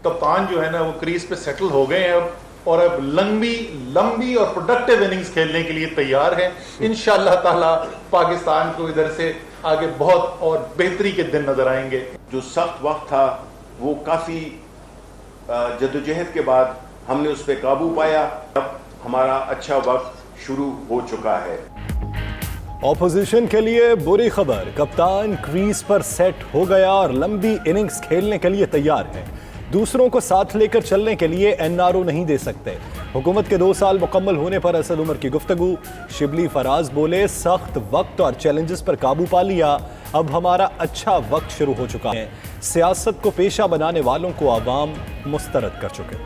कप्तान जो है ना वो क्रीज पे सेटल हो गए हैं और अब लंबी और प्रोडक्टिव इनिंग्स खेलने के लिए तैयार हैं। इंशाअल्लाह ताला पाकिस्तान को इधर से आगे बहुत और बेहतरी के दिन नजर आएंगे। जो सख्त वक्त था वो काफ़ी जद्दोजहद के बाद हमने उस पर काबू पाया। अब हमारा अच्छा वक्त शुरू हो चुका है। ऑपोजिशन के लिए बुरी खबर, कप्तान क्रीज पर सेट हो गया और लंबी इनिंग्स खेलने के लिए तैयार है। दूसरों को साथ लेकर चलने के लिए एनआरओ नहीं दे सकते। हुकूमत के 2 साल मुकम्मल होने पर असद उमर की गुफ्तगू। शिबली फराज बोले, सख्त वक्त और चैलेंजेस पर काबू पा लिया, अब हमारा अच्छा वक्त शुरू हो चुका है। सियासत को पेशा बनाने वालों को आवाम मुस्तरद कर चुके।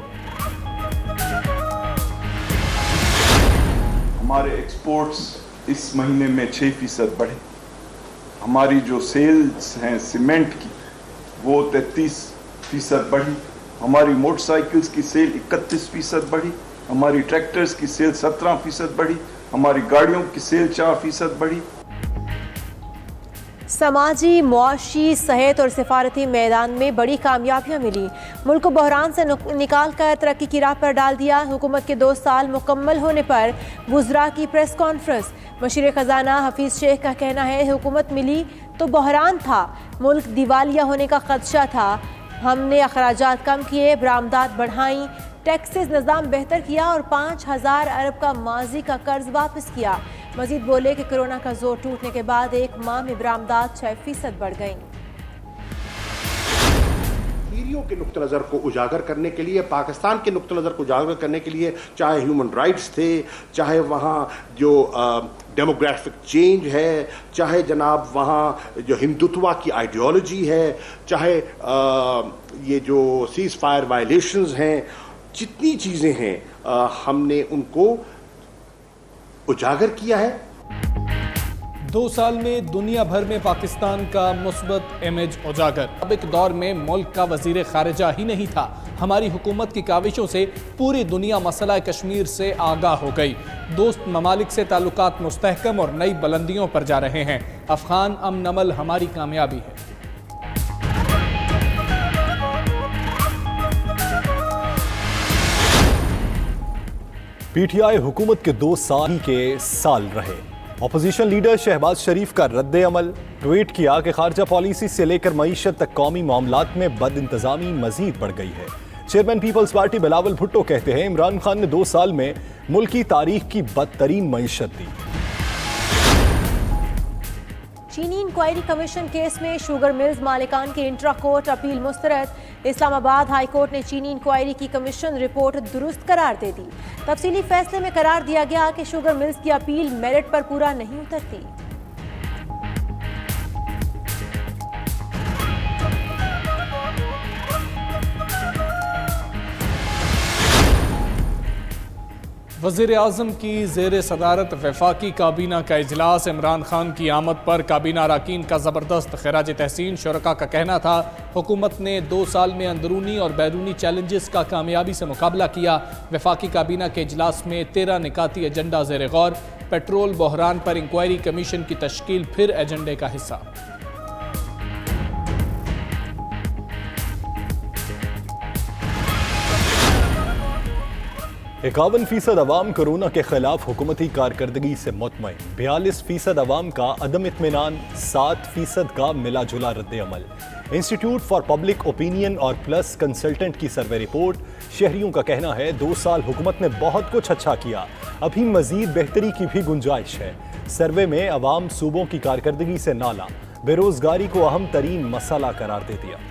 हमारे एक्सपोर्ट्स इस महीने में 6% बढ़े। हमारी जो सेल्स हैं सीमेंट की वो 33% बढ़ी। हमारी मोटरसाइकिल्स की सेल 31% बढ़ी। हमारी ट्रैक्टर्स की सेल 17% बढ़ी। हमारी गाड़ियों की सेल 4% बढ़ी। समाजी, मुआशी, सेहत और सिफारती मैदान में बड़ी कामयाबियां मिली। मुल्क को बहरान से निकाल कर तरक्की की राह पर डाल दिया। हुकूमत के 2 साल मुकम्मल होने पर वुज़रा की प्रेस कॉन्फ्रेंस। मशीर ख़जाना हफीज़ शेख का कहना है, हुकूमत मिली तो बहरान था, मुल्क दिवालिया होने का खदशा था। हमने अखराजात कम किए, बरामदात बढ़ाई, टैक्सेस निज़ाम बेहतर किया और 5000 अरब का माजी का कर्ज वापस किया। मजीद बोले कि कोरोना का जोर टूटने के बाद 1 माह में बरामदात 6% बढ़ गई। के नुक्ता नज़र को उजागर करने के लिए, पाकिस्तान के नुक्ता नज़र को उजागर करने के लिए, चाहे ह्यूमन राइट्स थे, चाहे वहाँ जो डेमोग्राफिक चेंज है, चाहे जनाब वहाँ जो हिंदुत्व की आइडियोलॉजी है, चाहे ये जो सीज फायर वायलेशंस हैं, जितनी चीज़ें हैं हमने उनको उजागर किया है। 2 साल में दुनिया भर में पाकिस्तान का मुस्बत इमेज उजागर। अब एक दौर में मुल्क का वजीर खारिजा ही नहीं था। हमारी हुकूमत की काविशों से पूरी दुनिया मसला कश्मीर से आगाह हो गई। दोस्त ममालिक से ताल्लुकात मुस्तहकम और नई बुलंदियों पर जा रहे हैं। अफगान अमन अमल हमारी कामयाबी है। पीटीआई हुकूमत के 2 साल के साल रहे। अपोजिशन लीडर शहबाज शरीफ का रद्द अमल। ट्वीट किया कि खारजा पॉलिसी से लेकर मईशत तक कौमी मामलात में बद इंतजामी मजीद बढ़ गई है। चेयरमैन पीपल्स पार्टी बिलावल भुट्टो कहते हैं, इमरान खान ने 2 साल में मुल्क की तारीख की बदतरीन मईशत दी। चीनी इंक्वायरी कमीशन केस में शुगर मिल्स मालिकान की इंट्रा कोर्ट अपील मुस्तरद। इस्लामाबाद हाई कोर्ट ने चीनी इंक्वायरी की कमीशन रिपोर्ट दुरुस्त करार दे दी। तफसीली फैसले में करार दिया गया कि शुगर मिल्स की अपील मेरिट पर पूरा नहीं उतरती। वज़ीर आज़म की ज़ेर सदारत वफाकी काबीना का इजलास। इमरान खान की आमद पर काबीना अरकान का ज़बरदस्त खिराज तहसीन। शुरका का कहना था, हुकूमत ने 2 साल में अंदरूनी और बैरूनी चैलेंजेस का कामयाबी से मुकाबला किया। वफाकी काबीना के इजलास में 13 निकाती एजेंडा ज़ेर गौर। पेट्रोल बहरान पर इंक्वायरी कमीशन की तश्कील फिर एजेंडे का हिस्सा। 51% अवाम कोरोना के खिलाफ हुकूमती कारकर्दगी से मुतमईन। 42% अवाम का अदम इत्मीनान। 7% का मिला जुला रद्द अमल। इंस्टीट्यूट फॉर पब्लिक ओपिनियन और प्लस कंसल्टेंट की सर्वे रिपोर्ट। शहरियों का कहना है, 2 साल हुकूमत ने बहुत कुछ अच्छा किया, अभी मजीद बेहतरी की भी गुंजाइश है। सर्वे में अवाम सूबों की कारकर्दगी से नाला, बेरोजगारी को अहम तरीन मसला करार दे दिया।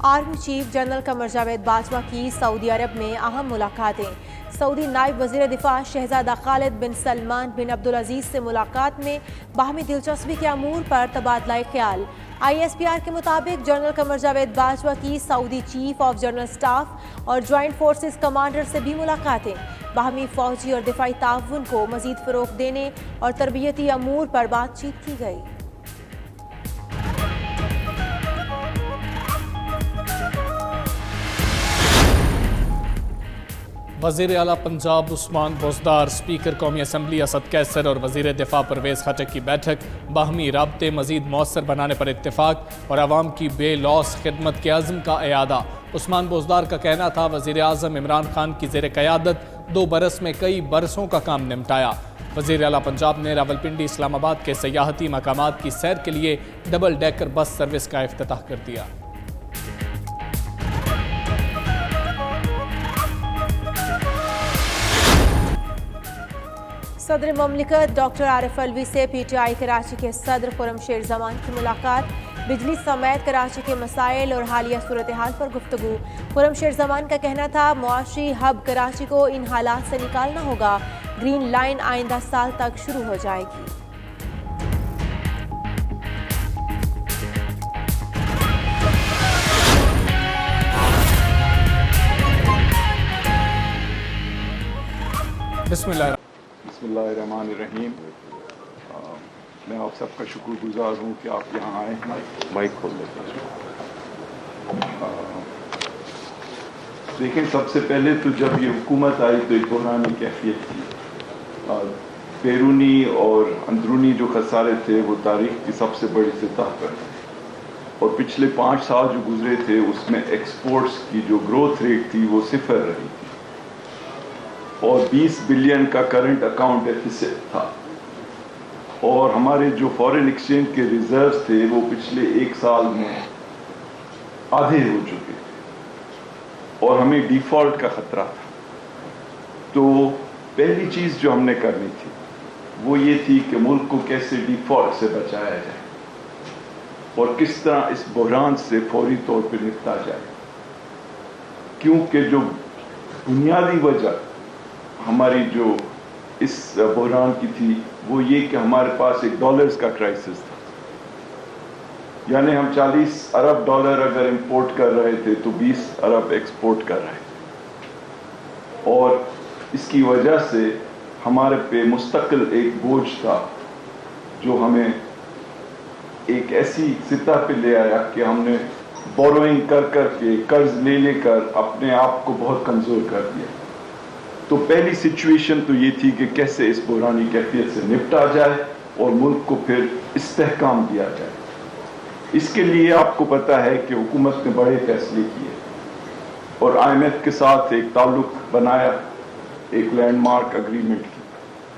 Army chief general Qamar Javed Bajwa की सऊदी अरब में अहम मुलाकातें। सऊदी नायब वज़ीर दिफा शहजादा खालिद बिन सलमान बिन अब्दुल अजीज़ से मुलाकात में बाहमी दिलचस्पी के अमूर पर तबादला ख्याल। ISPR के मुताबिक जनरल कमर जावेद बाजवा की Saudi chief of general staff और ज्वाइंट फोर्सेस कमांडर से भी मुलाकातें। बाहमी फौजी और दिफाई ताउन को मजीद फ़रोग़ देने और तरबियती अमूर पर बातचीत की गई। وزیر اعلیٰ پنجاب عثمان بزدار، اسپیکر قومی اسمبلی اسد قیصر اور وزیر دفاع پرویز خٹک کی بیٹھک، باہمی رابطے مزید مؤثر بنانے پر اتفاق اور عوام کی بے لوث خدمت کے عزم کا اعادہ۔ عثمان بزدار کا کہنا تھا وزیر اعظم عمران خان کی زیر قیادت 2 برس میں کئی برسوں کا کام نمٹایا۔ وزیر اعلیٰ پنجاب نے راولپنڈی اسلام آباد کے سیاحتی مقامات کی سیر کے لیے ڈبل ڈیکر بس سروس کا افتتاح کر دیا۔ صدر مملکت ڈاکٹر عارف الوی سے پی ٹی آئی کراچی کے صدر خرم شیر زمان کی ملاقات، بجلی سمیت کراچی کے مسائل اور حالیہ صورتحال پر گفتگو۔ خرم شیر زمان کا کہنا تھا معاشی ہب کراچی کو ان حالات سے نکالنا ہوگا، گرین لائن آئندہ سال تک شروع ہو جائے گی۔ بسم اللہ بسم اللہ الرحمن الرحیم۔ میں آپ سب کا شکر گزار ہوں کہ آپ یہاں آئے ہیں۔ مائک کھول لیتے ہیں۔ دیکھیں، سب سے پہلے تو جب یہ حکومت آئی تو ایک بحرانی کیفیت تھی۔ بیرونی اور اندرونی جو خسارے تھے وہ تاریخ کی سب سے بڑی سطح پر تھے، اور پچھلے 5 سال جو گزرے تھے اس میں ایکسپورٹس کی جو گروتھ ریٹ تھی وہ 0 رہی تھی، اور 20 بلین کا کرنٹ اکاؤنٹ ڈیفیسٹ تھا، اور ہمارے جو فارن ایکسچینج کے ریزروز تھے وہ پچھلے 1 سال میں آدھے ہو چکے تھے، اور ہمیں ڈیفالٹ کا خطرہ تھا۔ تو پہلی چیز جو ہم نے کرنی تھی وہ یہ تھی کہ ملک کو کیسے ڈیفالٹ سے بچایا جائے اور کس طرح اس بحران سے فوری طور پہ نپٹا جائے، کیونکہ جو بنیادی وجہ ہماری جو اس بحران کی تھی وہ یہ کہ ہمارے پاس ایک ڈالرز کا کرائسس تھا، یعنی ہم 40 ارب ڈالر اگر امپورٹ کر رہے تھے تو 20 ارب ایکسپورٹ کر رہے تھے، اور اس کی وجہ سے ہمارے پہ مستقل ایک بوجھ تھا جو ہمیں ایک ایسی سطح پہ لے آیا کہ ہم نے بوروئنگ کر کے قرض لے کر اپنے آپ کو بہت کمزور کر دیا۔ تو پہلی سچویشن تو یہ تھی کہ کیسے اس بحرانی کیفیت سے نپٹا جائے اور ملک کو پھر استحکام دیا جائے۔ اس کے لیے آپ کو پتہ ہے کہ حکومت نے بڑے فیصلے کیے اور IMF کے ساتھ ایک تعلق بنایا، ایک لینڈ مارک اگریمنٹ کی،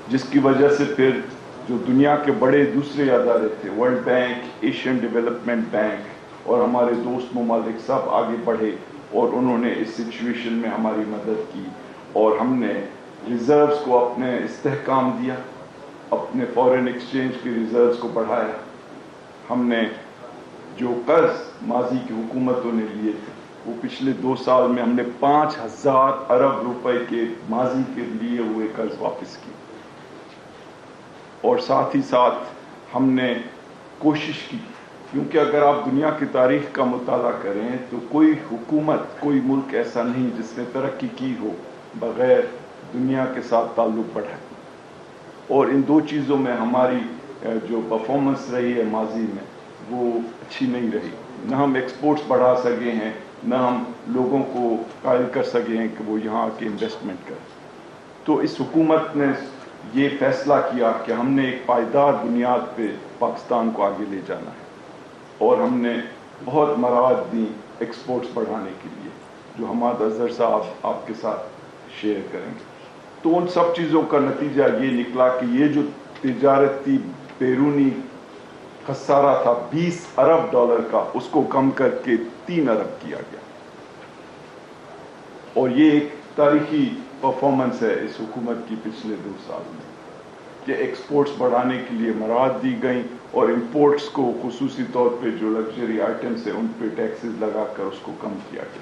جس کی وجہ سے پھر جو دنیا کے بڑے دوسرے ادارے تھے، world bank, Asian development bank اور ہمارے دوست ممالک سب آگے بڑھے اور انہوں نے اس سچویشن میں ہماری مدد کی، اور ہم نے ریزروز کو اپنے استحکام دیا، اپنے فارن ایکسچینج کے ریزروز کو بڑھایا۔ ہم نے جو قرض ماضی کی حکومتوں نے لیے تھے وہ پچھلے 2 سال میں ہم نے 5000 ارب روپے کے ماضی کے لیے ہوئے قرض واپس کیے، اور ساتھ ہی ساتھ ہم نے کوشش کی، کیونکہ اگر آپ دنیا کی تاریخ کا مطالعہ کریں تو کوئی حکومت، کوئی ملک ایسا نہیں جس نے ترقی کی ہو بغیر دنیا کے ساتھ تعلق بڑھائے، اور ان 2 چیزوں میں ہماری جو پرفارمنس رہی ہے ماضی میں وہ اچھی نہیں رہی۔ نہ ہم ایکسپورٹس بڑھا سکے ہیں، نہ ہم لوگوں کو قائل کر سکے ہیں کہ وہ یہاں آ کے انویسٹمنٹ کریں۔ تو اس حکومت نے یہ فیصلہ کیا کہ ہم نے ایک پائیدار بنیاد پہ پاکستان کو آگے لے جانا ہے، اور ہم نے بہت مراعات دی ایکسپورٹس بڑھانے کے لیے، جو حماد اظہر صاحب آپ کے ساتھ شیئر کریں گے۔ تو ان سب چیزوں کا نتیجہ یہ نکلا کہ یہ جو تجارتی بیرونی خسارہ تھا 20 ارب ڈالر کا، اس کو کم کر کے 3 ارب کیا گیا، اور یہ ایک تاریخی پرفارمنس ہے اس حکومت کی پچھلے 2 سال میں کہ ایکسپورٹس بڑھانے کے لیے مراعات دی گئیں، اور امپورٹس کو خصوصی طور پہ جو لگژری آئٹمس ہیں ان پہ ٹیکسز لگا کر اس کو کم کیا گیا۔